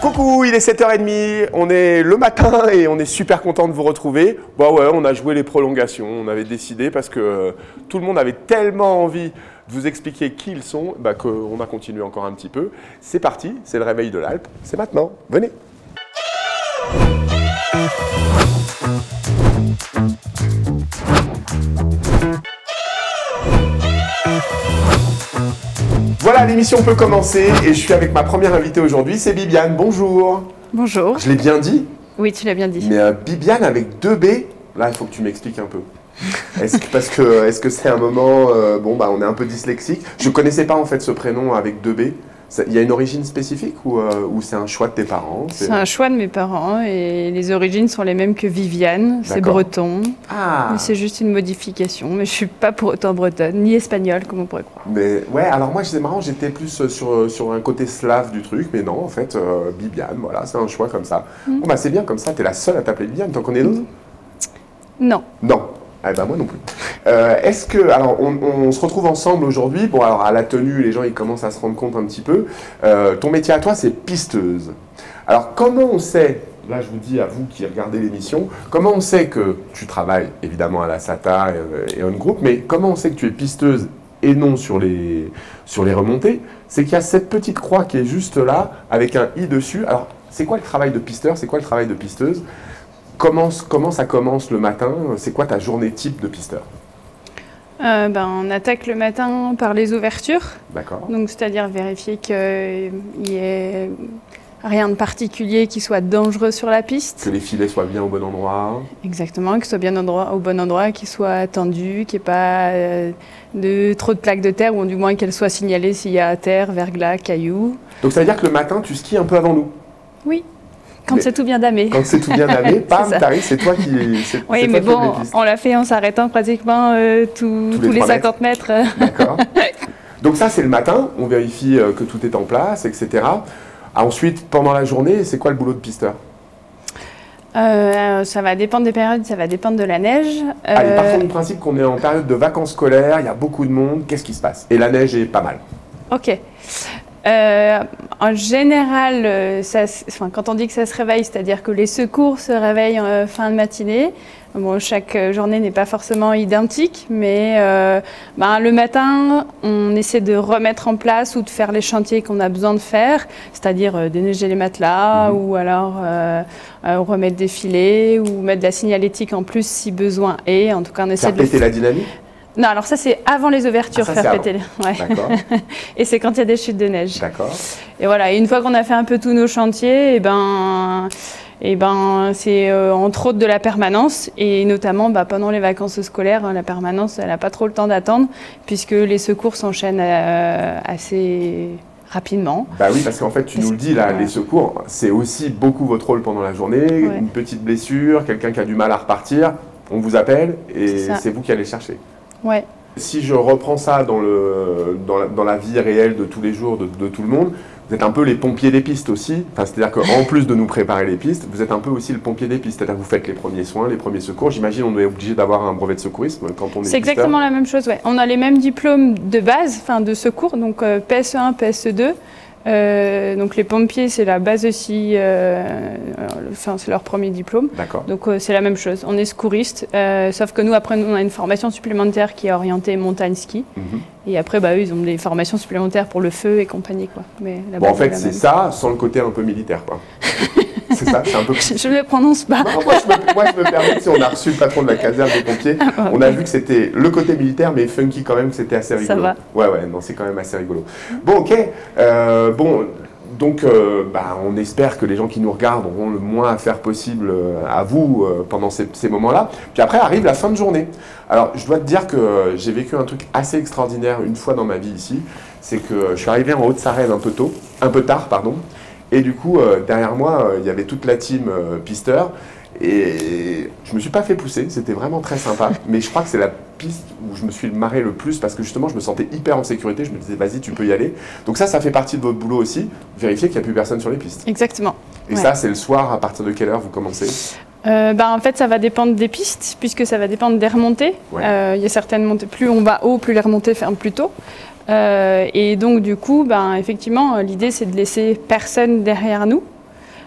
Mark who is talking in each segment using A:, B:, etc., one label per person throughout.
A: Coucou, il est 7h30, on est le matin et on est super content de vous retrouver. Bah ouais, on a joué les prolongations, on avait décidé parce que tout le monde avait tellement envie de vous expliquer qui ils sont, bah qu'on a continué encore un petit peu. C'est parti, c'est le réveil de l'Alpe, c'est maintenant, venez. Voilà, l'émission peut commencer et je suis avec ma première invitée aujourd'hui, c'est Bibiane. Bonjour.
B: Bonjour.
A: Je l'ai bien dit?
B: Oui, tu l'as bien dit.
A: Mais Bibiane avec 2 B, là il faut que tu m'expliques un peu. Est-ce que c'est un moment, on est un peu dyslexique. Je ne connaissais pas en fait ce prénom avec 2 B. Il y a une origine spécifique ou c'est un choix de tes parents?
B: C'est un choix de mes parents et les origines sont les mêmes que Viviane, c'est breton. Ah. C'est juste une modification, mais je ne suis pas pour autant bretonne, ni espagnole comme on pourrait croire.
A: Mais ouais, alors moi c'est marrant, j'étais plus sur un côté slave du truc, mais non en fait, Bibiane, voilà, c'est un choix comme ça. Bon bah c'est bien comme ça, tu es la seule à t'appeler Bibiane, t'en connais d'autres?
B: Non.
A: Non. Eh ben moi non plus. Est-ce que, alors on se retrouve ensemble aujourd'hui, bon alors à la tenue les gens ils commencent à se rendre compte un petit peu, ton métier à toi c'est pisteuse. Alors comment on sait, là je vous dis à vous qui regardez l'émission, comment on sait que tu travailles évidemment à la SATA et On Group, mais comment on sait que tu es pisteuse et non sur les remontées? C'est qu'il y a cette petite croix qui est juste là avec un i dessus. Alors c'est quoi le travail de pisteur, c'est quoi le travail de pisteuse? Comment ça commence le matin? C'est quoi ta journée type de pisteur?
B: On attaque le matin par les ouvertures.
A: D'accord.
B: Donc, c'est-à-dire vérifier qu'il n'y ait rien de particulier qui soit dangereux sur la piste.
A: Que les filets soient bien au bon endroit.
B: Exactement, qu'ils soient bien au bon endroit, qu'ils soient tendus, qu'il n'y ait pas trop de plaques de terre, ou du moins qu'elles soient signalées s'il y a terre, verglas, cailloux. Donc,
A: ça veut dire que le matin, tu skis un peu avant nous?
B: Oui. Quand c'est tout bien damé.
A: Quand c'est tout bien damé, pam, t'arrives, c'est toi qui...
B: Oui, mais bon, on l'a fait en s'arrêtant pratiquement tous les 50 mètres. D'accord.
A: Donc ça, c'est le matin, on vérifie que tout est en place, etc. Ensuite, pendant la journée, c'est quoi le boulot de pisteur?
B: Ça va dépendre des périodes, ça va dépendre de la neige.
A: Allez, partons du principe qu'on est en période de vacances scolaires, il y a beaucoup de monde, qu'est-ce qui se passe? Et la neige est pas mal.
B: Ok. En général, quand on dit que ça se réveille, c'est-à-dire que les secours se réveillent en fin de matinée. Bon, chaque journée n'est pas forcément identique, mais le matin, on essaie de remettre en place ou de faire les chantiers qu'on a besoin de faire, c'est-à-dire déneiger les matelas ou alors remettre des filets ou mettre de la signalétique en plus si besoin est. En tout cas, on essaie de
A: péter la dynamique?
B: Non, alors ça c'est avant les ouvertures, faire péter. Ouais. D'accord. Et c'est quand il y a des chutes de neige.
A: D'accord.
B: Et voilà, et une fois qu'on a fait un peu tous nos chantiers, c'est entre autres de la permanence, et notamment pendant les vacances scolaires, la permanence, elle n'a pas trop le temps d'attendre, puisque les secours s'enchaînent assez rapidement.
A: Bah oui, parce qu'en fait, tu nous le dis, là, les secours, c'est aussi beaucoup votre rôle pendant la journée, une petite blessure, quelqu'un qui a du mal à repartir, on vous appelle, et c'est vous qui allez chercher.
B: Ouais.
A: Si je reprends ça dans la vie réelle de tous les jours de tout le monde, vous êtes un peu les pompiers des pistes aussi. Enfin, c'est-à-dire qu'en plus de nous préparer les pistes, vous êtes un peu aussi le pompier des pistes. C'est-à-dire que vous faites les premiers soins, les premiers secours. J'imagine on est obligé d'avoir un brevet de secourisme quand on est pisteur.
B: C'est exactement la même chose, ouais. On a les mêmes diplômes de base, de secours, donc PSE1, PSE2. Donc les pompiers, c'est la base aussi, c'est leur premier diplôme. D'accord. Donc c'est la même chose, on est secouriste, sauf que nous après on a une formation supplémentaire qui est orientée montagne ski. Et après eux ils ont des formations supplémentaires pour le feu et compagnie quoi. Mais
A: en fait c'est ça sans le côté un peu militaire quoi. C'est ça, c'est un peu...
B: Je ne me prononce pas.
A: Non, moi, je me permets, si on a reçu le patron de la caserne des pompiers, on a vu que c'était le côté militaire, mais funky quand même, c'était assez rigolo.
B: Ça va.
A: Ouais, non, c'est quand même assez rigolo. Bon, ok. Donc, on espère que les gens qui nous regardent auront le moins à faire possible à vous pendant ces moments-là. Puis après, arrive la fin de journée. Alors, je dois te dire que j'ai vécu un truc assez extraordinaire une fois dans ma vie ici. C'est que je suis arrivé en Haute-Sarraine un peu tard, pardon. Et du coup, derrière moi, il y avait toute la team pisteur. Et je ne me suis pas fait pousser, c'était vraiment très sympa. Mais je crois que c'est la piste où je me suis marré le plus parce que justement, je me sentais hyper en sécurité. Je me disais, vas-y, tu peux y aller. Donc ça fait partie de votre boulot aussi, vérifier qu'il n'y a plus personne sur les pistes.
B: Exactement.
A: Et ça, c'est le soir, à partir de quelle heure vous commencez ?
B: En fait, ça va dépendre des pistes, puisque ça va dépendre des remontées.
A: Ouais.
B: Il y a certaines montées, plus on va haut, plus les remontées ferment plus tôt. Et donc, du coup, effectivement, l'idée, c'est de laisser personne derrière nous.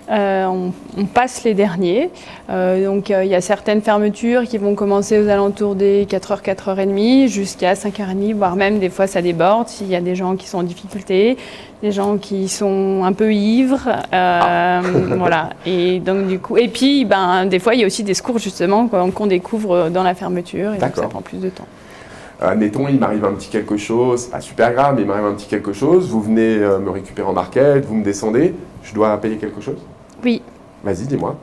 B: On passe les derniers. Donc, il y a certaines fermetures qui vont commencer aux alentours des 4h, 4h30 jusqu'à 5h30, voire même des fois ça déborde s'il y a des gens qui sont en difficulté, des gens qui sont un peu ivres. Voilà. Et donc, du coup, et puis, des fois, il y a aussi des secours justement qu'on découvre dans la fermeture et donc ça prend plus de temps.
A: Admettons, il m'arrive un petit quelque chose, c'est pas super grave, mais il m'arrive un petit quelque chose, vous venez me récupérer en barquette, vous me descendez, je dois payer quelque chose?
B: Oui.
A: Vas-y, dis-moi.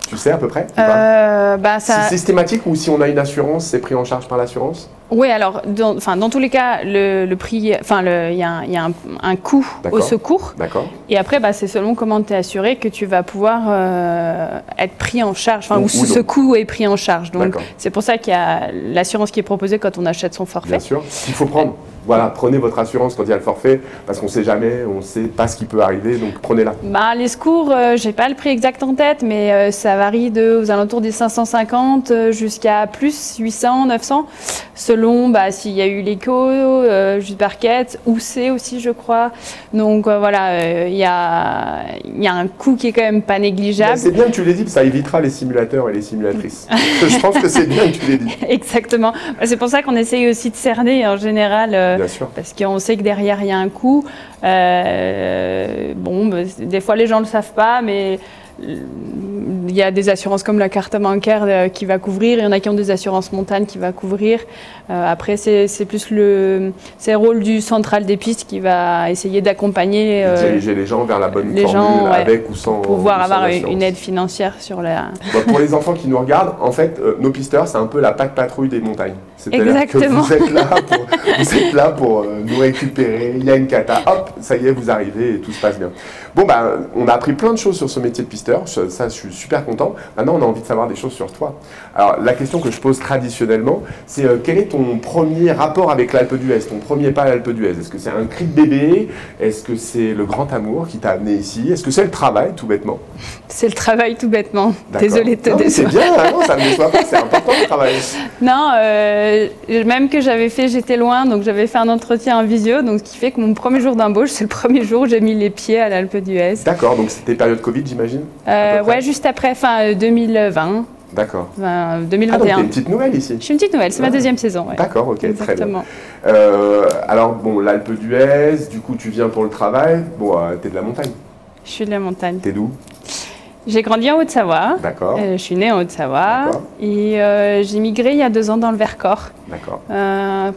A: Tu sais à peu près ou pas? C'est systématique ou si on a une assurance, c'est pris en charge par l'assurance?
B: Oui, alors, dans tous les cas, le prix, il y a un coût au secours.
A: D'accord.
B: Et après, c'est selon comment tu es assuré que tu vas pouvoir être pris en charge, où ce coût est pris en charge. Donc, c'est pour ça qu'il y a l'assurance qui est proposée quand on achète son forfait.
A: Bien sûr. Il faut prendre. Voilà, prenez votre assurance quand il y a le forfait, parce qu'on ne sait jamais, on ne sait pas ce qui peut arriver, donc prenez-la.
B: Les secours, je n'ai pas le prix exact en tête, mais ça varie aux alentours des 550 jusqu'à plus 800, 900, selon s'il y a eu l'écho, juste barquette, ou c'est aussi, je crois. Donc voilà, il y a un coût qui est quand même pas négligeable.
A: C'est bien que tu l'aies dit, ça évitera les simulateurs et les simulatrices. Je pense que c'est bien que tu l'aies dit.
B: Exactement. C'est pour ça qu'on essaye aussi de cerner en général.
A: Bien sûr.
B: Parce qu'on sait que derrière il y a un coût. Des fois les gens ne le savent pas, mais il y a des assurances comme la carte bancaire qui va couvrir, il y en a qui ont des assurances montagne qui va couvrir. Après c'est plus le rôle du central des pistes qui va essayer d'accompagner
A: diriger les gens vers la bonne formule, avec ou sans
B: pour pouvoir avoir
A: assurance.
B: une aide financière sur la...
A: Pour les enfants qui nous regardent, en fait, nos pisteurs, c'est un peu la PAC patrouille des montagnes. C'est-à-dire que vous êtes là pour nous récupérer, il y a une cata, hop, ça y est, vous arrivez et tout se passe bien. Bon, on a appris plein de choses sur ce métier de pisteur, ça je suis super content. Maintenant, on a envie de savoir des choses sur toi. Alors, la question que je pose traditionnellement, c'est quel est ton premier rapport avec l'Alpe d'Huez, ton premier pas à l'Alpe d'Huez? Est-ce que c'est un cri de bébé? Est-ce que c'est le grand amour qui t'a amené ici? Est-ce que c'est le travail, tout bêtement?
B: C'est le travail, tout bêtement. Désolée de te décevoir.
A: C'est bien, non, ça ne me déçoit pas, c'est important le travail.
B: Non, même que j'étais loin, donc j'avais fait un entretien en visio, donc ce qui fait que mon premier jour d'embauche, c'est le premier jour où j'ai mis les pieds à l'Alpe d'Huez.
A: D'accord, donc c'était période Covid, j'imagine?
B: Ouais, juste après, fin 2020.
A: D'accord.
B: 2021.
A: Ah, donc t'es une petite nouvelle ici?
B: Je suis une petite nouvelle, c'est ma deuxième saison. Ouais.
A: D'accord, ok,
B: exactement.
A: Très bien. Alors, l'Alpe d'Huez, du coup, tu viens pour le travail. Bon, t'es de la montagne?
B: Je suis de la montagne.
A: T'es d'où?
B: J'ai grandi en Haute-Savoie.
A: D'accord.
B: Je suis née en Haute-Savoie. Et j'ai migré il y a 2 ans dans le Vercors.
A: D'accord.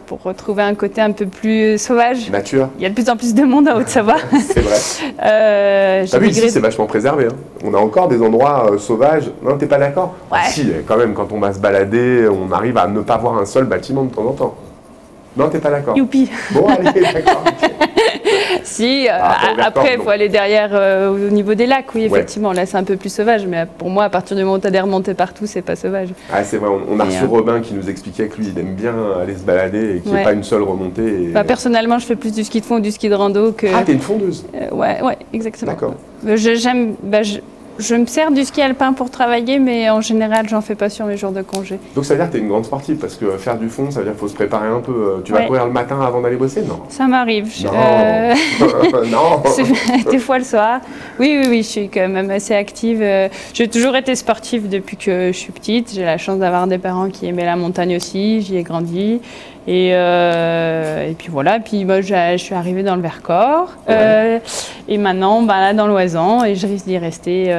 B: Pour retrouver un côté un peu plus sauvage.
A: Nature.
B: Il y a de plus en plus de monde en Haute-Savoie.
A: C'est vrai. T'as vu, ici, c'est vachement préservé. Hein. On a encore des endroits sauvages. Non, t'es pas d'accord?
B: Ouais.
A: Si, quand même, quand on va se balader, on arrive à ne pas voir un seul bâtiment de temps en temps. Non, t'es pas d'accord?
B: Youpi.
A: Bon, allez, d'accord.
B: Si, après, il faut aller derrière au niveau des lacs, oui, effectivement. Ouais. Là, c'est un peu plus sauvage, mais pour moi, à partir du moment où tu as des remontées partout, c'est pas sauvage.
A: Ah, c'est vrai, on a reçu Robin qui nous expliquait que lui, il aime bien aller se balader et qu'il n'y ait pas une seule remontée. Et...
B: personnellement, je fais plus du ski de fond ou du ski de rando que...
A: Ah, t'es une fondeuse?
B: Ouais, exactement.
A: D'accord.
B: Je me sers du ski alpin pour travailler, mais en général, j'en fais pas sur mes jours de congé.
A: Donc ça veut dire que tu es une grande sportive, parce que faire du fond, ça veut dire qu'il faut se préparer un peu. Tu vas courir le matin avant d'aller bosser? Non.
B: Ça m'arrive.
A: Non. Non.
B: Des fois le soir. Oui, je suis quand même assez active. J'ai toujours été sportive depuis que je suis petite. J'ai la chance d'avoir des parents qui aimaient la montagne aussi. J'y ai grandi. Et puis voilà, puis moi je suis arrivée dans le Vercors et maintenant là dans l'Oisans et je risque d'y rester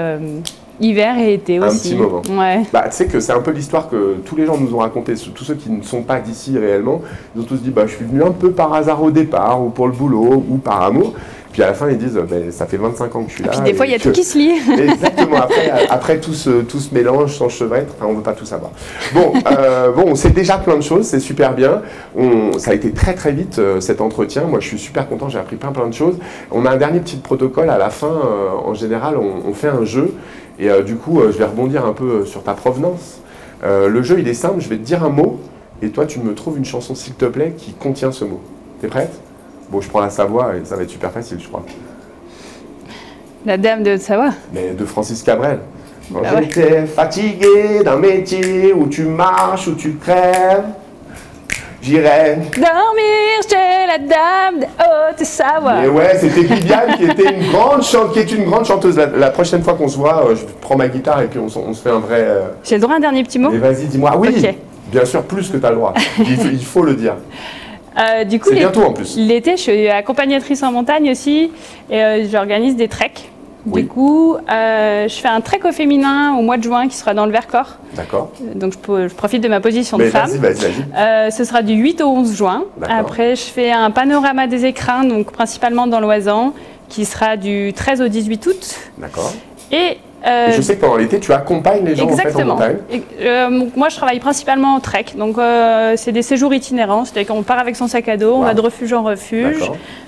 B: hiver et été aussi.
A: Un petit moment.
B: Ouais.
A: Tu sais que c'est un peu l'histoire que tous les gens nous ont raconté, tous ceux qui ne sont pas d'ici réellement, ils ont tous dit je suis venu un peu par hasard au départ ou pour le boulot ou par amour. Puis à la fin, ils disent ça fait 25 ans que je suis là.
B: Et puis des fois, il y a tout qui se lie.
A: Exactement. Après tout se mélange sans chevêtre. Enfin, on ne veut pas tout savoir. Bon, on sait déjà plein de choses. C'est super bien. Ça a été très très vite cet entretien. Moi, je suis super content. J'ai appris plein de choses. On a un dernier petit protocole à la fin. En général, on fait un jeu. Et du coup, je vais rebondir un peu sur ta provenance. Le jeu, il est simple. Je vais te dire un mot. Et toi, tu me trouves une chanson, s'il te plaît, qui contient ce mot. T'es prête? Bon, je prends la Savoie et ça va être super facile, je crois.
B: La Dame de Haute-Savoie.
A: Mais de Francis Cabrel. Quand j'étais fatigué d'un métier où tu marches, où tu crèves, j'irais
B: dormir chez la dame de Haute-Savoie.
A: Mais ouais, c'était Viviane qui était qui est une grande chanteuse. La prochaine fois qu'on se voit, je prends ma guitare et puis on se fait un vrai...
B: J'ai le droit à un dernier petit mot?
A: Mais vas-y, dis-moi. Oui,
B: okay.
A: Bien sûr, plus que tu as le droit. Il faut le dire.
B: Du coup,
A: c'est bientôt en plus.
B: L'été, je suis accompagnatrice en montagne aussi et j'organise des treks.
A: Oui.
B: Du coup, je fais un trek au féminin au mois de juin qui sera dans le Vercors.
A: D'accord.
B: Donc, je profite de ma position de femme.
A: Vas-y.
B: Ce sera du 8 au 11 juin. Après, je fais un panorama des écrins, donc principalement dans l'Oisans, qui sera du 13 au 18 août.
A: D'accord.
B: Et
A: je sais que pendant l'été, tu accompagnes les gens en, fait, en montagne.
B: Moi, je travaille principalement en trek. Donc, c'est des séjours itinérants. C'est-à-dire qu'on part avec son sac à dos, on va de refuge en refuge.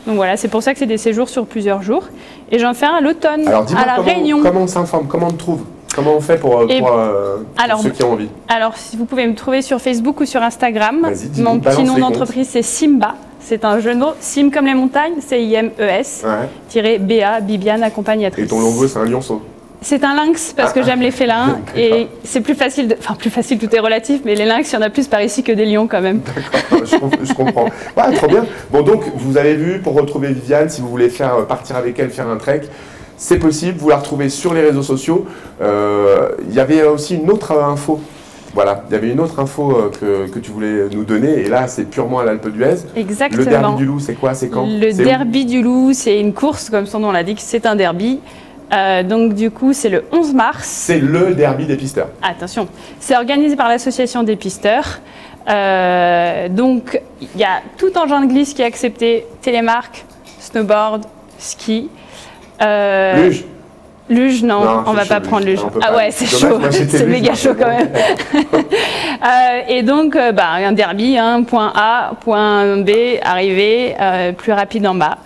B: Donc voilà, c'est pour ça que c'est des séjours sur plusieurs jours. Et j'en fais un à l'automne, à La Réunion.
A: Comment on s'informe? Comment on te trouve? Comment on fait pour ceux qui ont envie?
B: Alors, si vous pouvez me trouver sur Facebook ou sur Instagram.
A: Mon
B: petit nom d'entreprise, c'est Simba. C'est un jeu de mots. Sim comme les montagnes, C-I-M-E-S. -BA, Bibiane, accompagnatrice.
A: Et ton logo, c'est un lionceau?
B: C'est un lynx parce que j'aime les félins et c'est plus facile, plus facile, tout est relatif, mais les lynx, il y en a plus par ici que des lions quand même.
A: D'accord, je comprends. Ouais, trop bien. Bon, donc, vous avez vu, pour retrouver Viviane, si vous voulez partir avec elle, faire un trek, c'est possible, vous la retrouvez sur les réseaux sociaux. Il y avait aussi une autre info. Voilà, il y avait une autre info que tu voulais nous donner, et là, c'est purement à l'Alpe d'Huez.
B: Exactement.
A: Le derby du loup, c'est quoi? C'est quand?
B: Le derby du loup, c'est une course, comme son nom l'indique, c'est un derby. Donc du coup, c'est le 11 mars. C'est
A: le derby des pisteurs.
B: Attention, c'est organisé par l'association des pisteurs. Donc il y a tout engin de glisse qui est accepté, télémarque, snowboard, ski.
A: Luge.
B: Luge, non on va pas prendre luge. Ah ouais, c'est chaud, c'est méga chaud quand même. Et donc, un derby, point A, point B, arrivée, plus rapide en bas.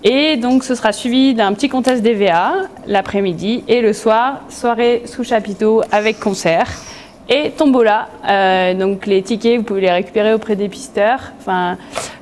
B: Et donc, ce sera suivi d'un petit contest DVA l'après-midi et le soir, soirée sous chapiteau avec concert et tombola. Donc, les tickets, vous pouvez les récupérer auprès des pisteurs,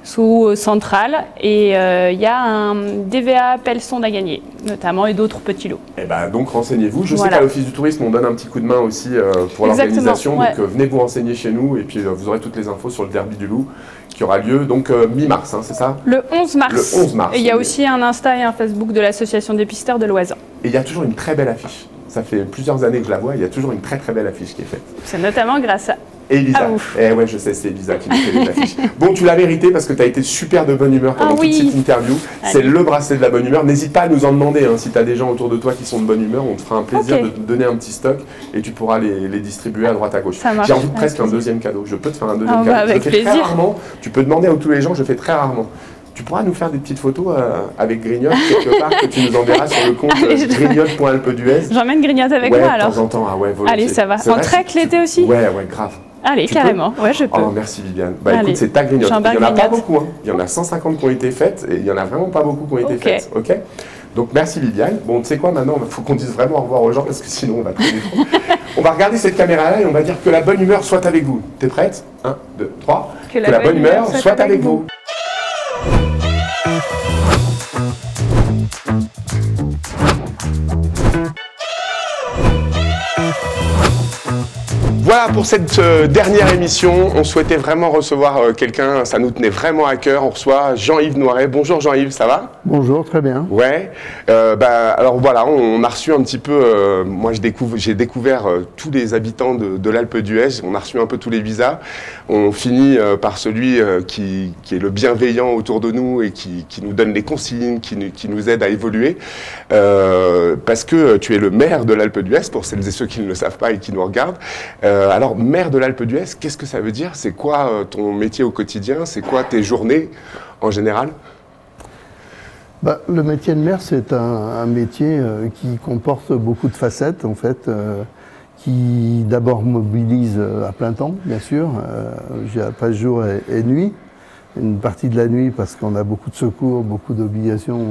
B: sous centrale. Et il y a un DVA Pelson à gagner, notamment, et d'autres petits lots. Et
A: donc, renseignez-vous. Je sais qu'à l'Office du Tourisme, on donne un petit coup de main aussi pour l'organisation. Donc, venez vous renseigner chez nous et puis vous aurez toutes les infos sur le Derby du Loup qui aura lieu donc mi-mars, c'est ça? Le 11 mars. Le 11 mars.
B: Et il y a aussi un Insta et un Facebook de l'association des pisteurs de l'Oisan.
A: Et il y a toujours une très belle affiche. Ça fait plusieurs années que je la vois, il y a toujours une très très belle affiche qui est faite.
B: C'est notamment grâce à
A: Elisa. Ouais, je sais, c'est Elisa qui nous fait les affiches. Bon, tu l'as mérité parce que tu as été super de bonne humeur pendant toute cette interview. C'est le bracelet de la bonne humeur. N'hésite pas à nous en demander. Si tu as des gens autour de toi qui sont de bonne humeur, on te fera un plaisir de te donner un petit stock et tu pourras les distribuer à droite à gauche. J'ai envie de presque un deuxième cadeau. Je peux te faire un deuxième cadeau.
B: Avec
A: je fais très rarement. Tu peux demander à tous les gens, je fais très rarement. Tu pourras nous faire des petites photos avec Grignotte quelque part que tu nous enverras sur le compte grignotte.alpe d'Huez.
B: J'emmène Grignotte avec moi alors.
A: De temps en temps, volontiers.
B: Allez, ça va. En trek l'été aussi?
A: Ouais, grave.
B: Allez, carrément. Ouais, je peux.
A: Oh, merci Viviane. Écoute, c'est ta Grignotte. Il n'y en a pas beaucoup. Il y en a 150 qui ont été faites et il n'y en a vraiment pas beaucoup qui ont été faites. Ok. Donc merci Viviane. Bon, tu sais quoi maintenant? Il faut qu'on dise vraiment au revoir aux gens parce que sinon on va trouver des trous. On va regarder cette caméra-là et on va dire que la bonne humeur soit avec vous. T'es prête? 1, 2, 3. Que la bonne humeur soit avec vous. Voilà pour cette dernière émission. On souhaitait vraiment recevoir quelqu'un, ça nous tenait vraiment à cœur. On reçoit Jean-Yves Noiret. Bonjour Jean-Yves, ça va?
C: Bonjour, très bien.
A: Ouais. Alors voilà, on a reçu un petit peu. Moi, j'ai découvert tous les habitants de l'Alpe d'Huez. On a reçu un peu tous les visas. On finit par celui qui est le bienveillant autour de nous et qui nous donne les consignes, qui nous aide à évoluer. Parce que tu es le maire de l'Alpe d'Huez, pour celles et ceux qui ne le savent pas et qui nous regardent. Alors, maire de l'Alpe d'Huez, qu'est-ce que ça veut dire? C'est quoi ton métier au quotidien? C'est quoi tes journées en général?
C: Le métier de maire, c'est un métier qui comporte beaucoup de facettes, en fait, qui d'abord mobilise à plein temps, bien sûr. Pas jour et nuit. Une partie de la nuit, parce qu'on a beaucoup de secours, beaucoup d'obligations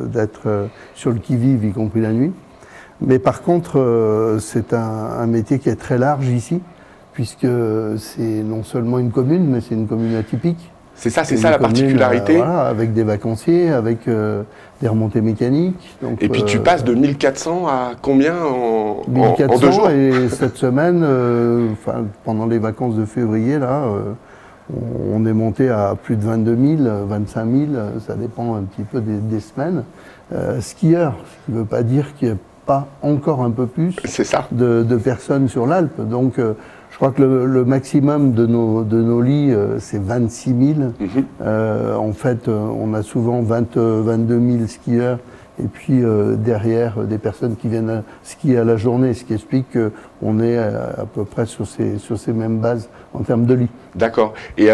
C: d'être sur le qui-vive, y compris la nuit. Mais par contre, c'est un métier qui est très large ici, puisque c'est non seulement une commune, mais c'est une commune atypique.
A: C'est ça la particularité.
C: Voilà, avec des vacanciers, avec des remontées mécaniques. Donc,
A: et puis tu passes de 1400 à combien en
C: 1400
A: 2 jours?
C: Et cette semaine, pendant les vacances de février, là, on est monté à plus de 22 000, 25 000, ça dépend un petit peu des semaines. Skieurs, ce qui ne veut pas dire qu'il n'y a pas encore un peu plus de personnes sur l'Alpe. Donc je crois que le maximum de nos lits, c'est 26 000. En fait, on a souvent 22 000 skieurs et puis derrière des personnes qui viennent skier à la journée, ce qui explique qu'on est à peu près sur ces mêmes bases en termes de lits.
A: D'accord. Et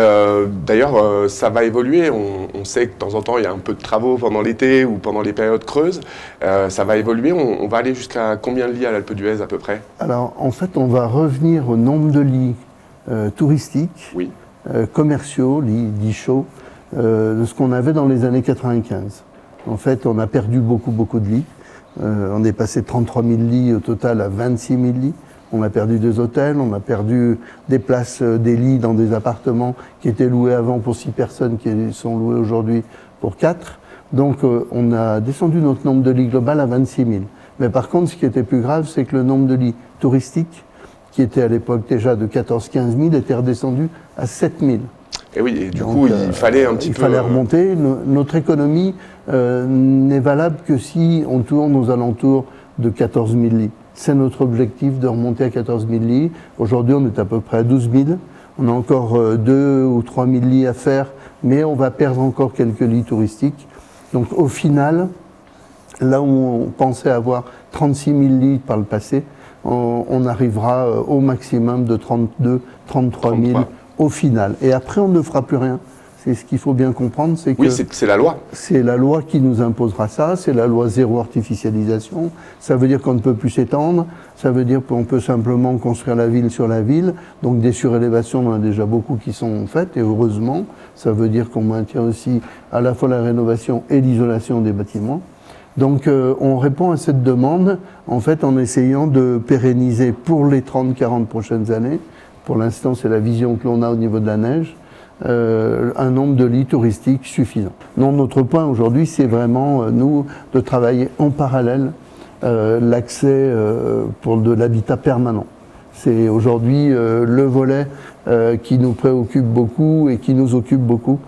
A: d'ailleurs, ça va évoluer. On sait que de temps en temps, il y a un peu de travaux pendant l'été ou pendant les périodes creuses. Ça va évoluer. On va aller jusqu'à combien de lits à l'Alpe d'Huez à peu près?
C: Alors, en fait, on va revenir au nombre de lits touristiques,
A: oui.
C: Commerciaux, lits chauds, de ce qu'on avait dans les années 95. En fait, on a perdu beaucoup de lits. On est passé de 33 000 lits au total à 26 000 lits. On a perdu des hôtels, on a perdu des places, des lits dans des appartements qui étaient loués avant pour 6 personnes, qui sont loués aujourd'hui pour 4. Donc on a descendu notre nombre de lits global à 26 000. Mais par contre, ce qui était plus grave, c'est que le nombre de lits touristiques, qui était à l'époque déjà de 14-15 000, était redescendu à 7 000.
A: Et oui, et du coup, il fallait un petit peu...
C: Il fallait remonter. Notre économie n'est valable que si on tourne aux alentours de 14 000 lits. C'est notre objectif de remonter à 14 000 lits. Aujourd'hui, on est à peu près à 12 000. On a encore 2 ou 3 000 lits à faire, mais on va perdre encore quelques lits touristiques. Donc au final, là où on pensait avoir 36 000 lits par le passé, on arrivera au maximum de 32 33 000 au final. Et après, on ne fera plus rien. C'est ce qu'il faut bien comprendre, c'est que...
A: Oui, c'est la loi.
C: C'est la loi qui nous imposera ça, c'est la loi zéro artificialisation. Ça veut dire qu'on ne peut plus s'étendre, ça veut dire qu'on peut simplement construire la ville sur la ville. Donc des surélévations, on en a déjà beaucoup qui sont faites, et heureusement. Ça veut dire qu'on maintient aussi à la fois la rénovation et l'isolation des bâtiments. Donc on répond à cette demande, en fait, en essayant de pérenniser pour les 30-40 prochaines années. Pour l'instant, c'est la vision que l'on a au niveau de la neige. Un nombre de lits touristiques suffisant. Non, notre point aujourd'hui, c'est vraiment, nous, de travailler en parallèle l'accès pour de l'habitat permanent. C'est aujourd'hui le volet qui nous préoccupe beaucoup et qui nous occupe beaucoup,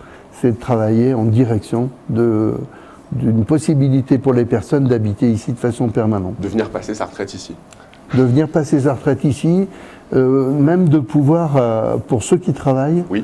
C: c'est de travailler en direction d'une possibilité pour les personnes d'habiter ici de façon permanente.
A: De venir passer sa retraite ici.
C: De venir passer sa retraite ici, même de pouvoir, pour ceux qui travaillent,
A: oui.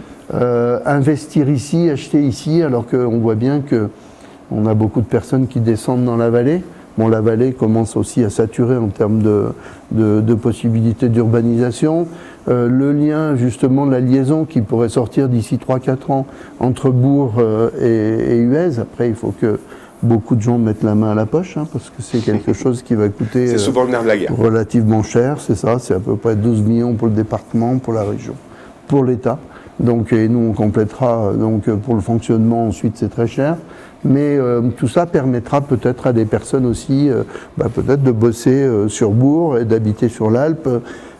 C: Investir ici, acheter ici, alors qu'on voit bien qu'on a beaucoup de personnes qui descendent dans la vallée. Bon, la vallée commence aussi à saturer en termes de possibilités d'urbanisation. Le lien, justement, de la liaison qui pourrait sortir d'ici 3-4 ans entre Bourg et Huez. Après, il faut que beaucoup de gens mettent la main à la poche, hein, parce que c'est quelque chose qui va coûter
A: c'est souvent le nerf de la guerre.
C: Relativement cher, c'est ça. C'est à peu près 12 millions pour le département, pour la région, pour l'État. Donc, et nous, on complétera donc, pour le fonctionnement, ensuite, c'est très cher. Mais tout ça permettra peut-être à des personnes aussi, peut-être de bosser sur Bourg et d'habiter sur l'Alpe.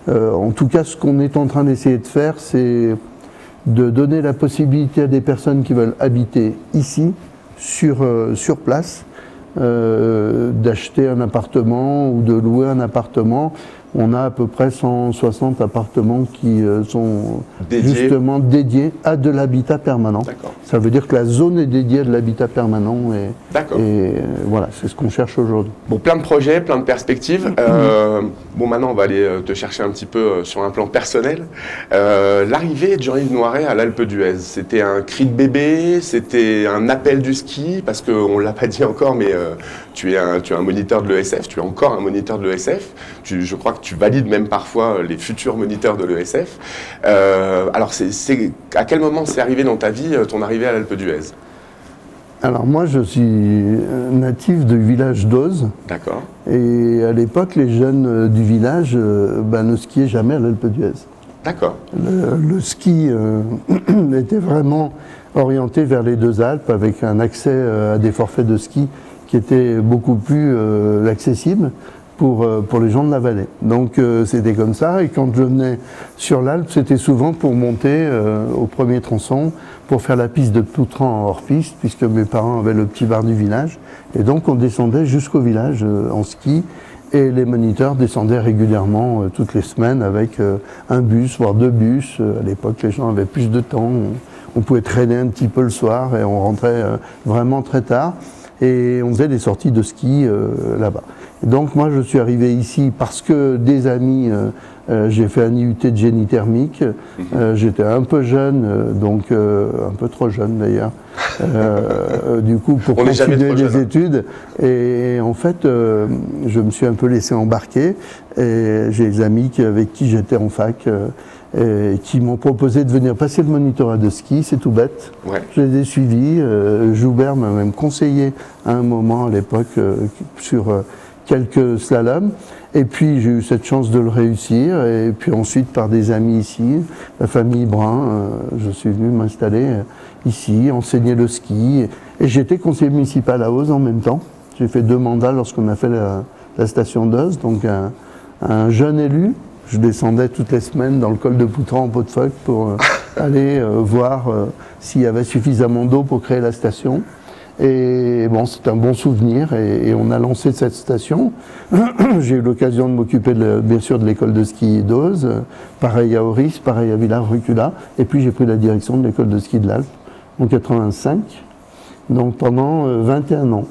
C: En tout cas, ce qu'on est en train d'essayer de faire, c'est de donner la possibilité à des personnes qui veulent habiter ici, sur place, d'acheter un appartement ou de louer un appartement. On a à peu près 160 appartements qui sont justement dédiés à de l'habitat permanent. Ça veut dire que la zone est dédiée à de l'habitat permanent et voilà, c'est ce qu'on cherche aujourd'hui.
A: Bon, plein de projets, plein de perspectives. Bon, maintenant, on va aller te chercher un petit peu sur un plan personnel. L'arrivée de Jean-Yves Noiret à l'Alpe d'Huez, c'était un cri de bébé, c'était un appel du ski, parce qu'on ne l'a pas dit encore, mais tu es un moniteur de l'ESF, tu es encore un moniteur de l'ESF. Je crois que tu valides même parfois les futurs moniteurs de l'ESF. Alors, à quel moment c'est arrivé dans ta vie, ton arrivée à l'Alpe d'Huez?
C: Alors moi, je suis natif du village d'Oz.
A: D'accord.
C: Et à l'époque, les jeunes du village ne skiaient jamais à l'Alpe d'Huez.
A: D'accord.
C: Le ski était vraiment orienté vers les deux Alpes, avec un accès à des forfaits de ski qui étaient beaucoup plus accessibles pour les gens de la vallée. Donc c'était comme ça, et quand je venais sur l'Alpe, c'était souvent pour monter au premier tronçon, pour faire la piste de Ptoutran en hors-piste, puisque mes parents avaient le petit bar du village, et donc on descendait jusqu'au village en ski, et les moniteurs descendaient régulièrement toutes les semaines avec un bus, voire 2 bus. À l'époque, les gens avaient plus de temps, on pouvait traîner un petit peu le soir, et on rentrait vraiment très tard, et on faisait des sorties de ski là-bas. Donc moi je suis arrivé ici parce que des amis, j'ai fait un IUT de génie thermique, j'étais un peu jeune, donc un peu trop jeune d'ailleurs, du coup pour continuer les études, et en fait je me suis un peu laissé embarquer, et j'ai des amis avec qui j'étais en fac, et qui m'ont proposé de venir passer le monitorat de ski, c'est tout bête. Ouais. Je les ai suivis, Joubert m'a même conseillé à un moment à l'époque sur quelques slaloms, et puis j'ai eu cette chance de le réussir, et puis ensuite par des amis ici, la famille Brun, je suis venu m'installer ici, enseigner le ski, et j'étais conseiller municipal à Eauze en même temps. J'ai fait 2 mandats lorsqu'on a fait la station d'Eauze, donc un jeune élu. Je descendais toutes les semaines dans le col de Ptoutran en pot de phoque pour aller voir s'il y avait suffisamment d'eau pour créer la station. Et bon, c'est un bon souvenir, et on a lancé cette station. J'ai eu l'occasion de m'occuper bien sûr de l'école de ski d'Eauze, pareil à Auris, pareil à Villars-Rucula, et puis j'ai pris la direction de l'école de ski de l'Alpe en 85, donc pendant 21 ans.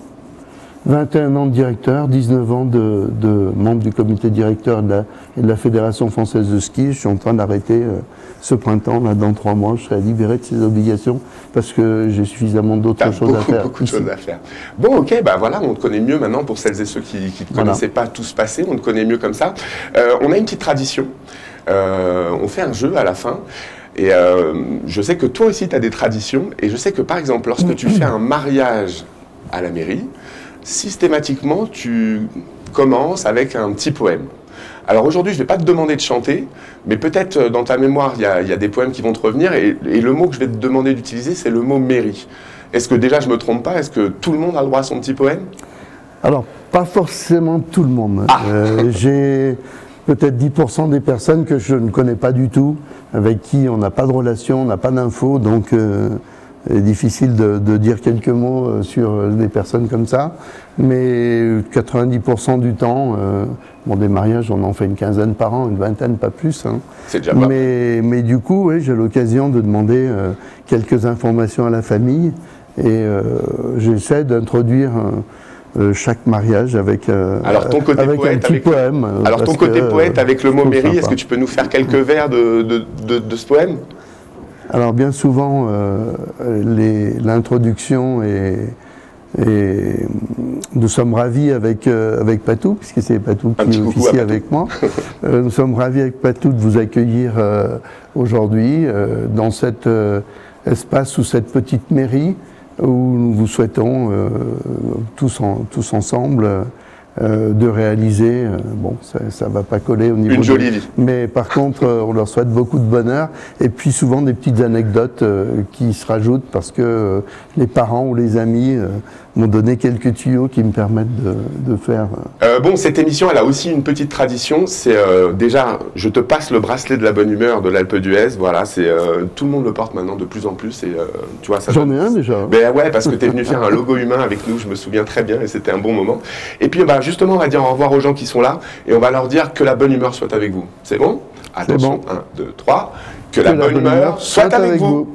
C: 21 ans de directeur, 19 ans de membre du comité directeur et de la Fédération française de ski. Je suis en train d'arrêter ce printemps, là, dans 3 mois, je serai libéré de ces obligations parce que j'ai suffisamment d'autres choses à faire.
A: Beaucoup de choses à faire. Bon, ok, bah voilà, on te connaît mieux maintenant pour celles et ceux qui ne connaissaient pas tout ce passé, on te connaît mieux comme ça. On a une petite tradition, on fait un jeu à la fin. Et je sais que toi aussi tu as des traditions, et je sais que par exemple, lorsque tu fais un mariage à la mairie, systématiquement, tu commences avec un petit poème. Alors aujourd'hui, je ne vais pas te demander de chanter, mais peut-être dans ta mémoire, il y a des poèmes qui vont te revenir, et le mot que je vais te demander d'utiliser, c'est le mot mairie. Est-ce que déjà, je ne me trompe pas? Est-ce que tout le monde a le droit à son petit poème?
C: Alors, pas forcément tout le monde. Ah. J'ai peut-être 10% des personnes que je ne connais pas du tout, avec qui on n'a pas de relation, on n'a pas d'infos, donc... c'est difficile de dire quelques mots sur des personnes comme ça, mais 90% du temps, bon, des mariages, on en fait une quinzaine par an, une vingtaine, pas plus. Hein.
A: C'est déjà pas.
C: Mais du coup, oui, j'ai l'occasion de demander quelques informations à la famille, et j'essaie d'introduire chaque mariage avec,
A: alors, ton côté
C: avec
A: poète,
C: un petit poème.
A: Alors ton côté poète avec le mot mairie, est-ce que tu peux nous faire quelques vers de ce poème?
C: Alors bien souvent, l'introduction est nous sommes ravis avec Patou, puisque c'est Patou qui officie avec moi. Nous sommes ravis avec Patou de vous accueillir aujourd'hui dans cet espace ou cette petite mairie où nous vous souhaitons tous ensemble de réaliser, bon, ça va pas coller au niveau
A: une jolie vie.
C: Mais par contre, on leur souhaite beaucoup de bonheur, et puis souvent des petites anecdotes qui se rajoutent parce que les parents ou les amis m'ont donné quelques tuyaux qui me permettent de faire...
A: Bon, cette émission, elle a aussi une petite tradition, c'est déjà, je te passe le bracelet de la bonne humeur de l'Alpe d'Huez, voilà, c'est tout le monde le porte maintenant de plus en plus, et tu vois, ça...
C: J'en ai un déjà.
A: Ben ouais, parce que tu es venu faire un logo humain avec nous, je me souviens très bien, et c'était un bon moment. Et puis, bah, justement, on va dire au revoir aux gens qui sont là, et on va leur dire que la bonne humeur soit avec vous. C'est bon? Attention, bon. 1, 2, 3. Que la bonne humeur soit avec vous.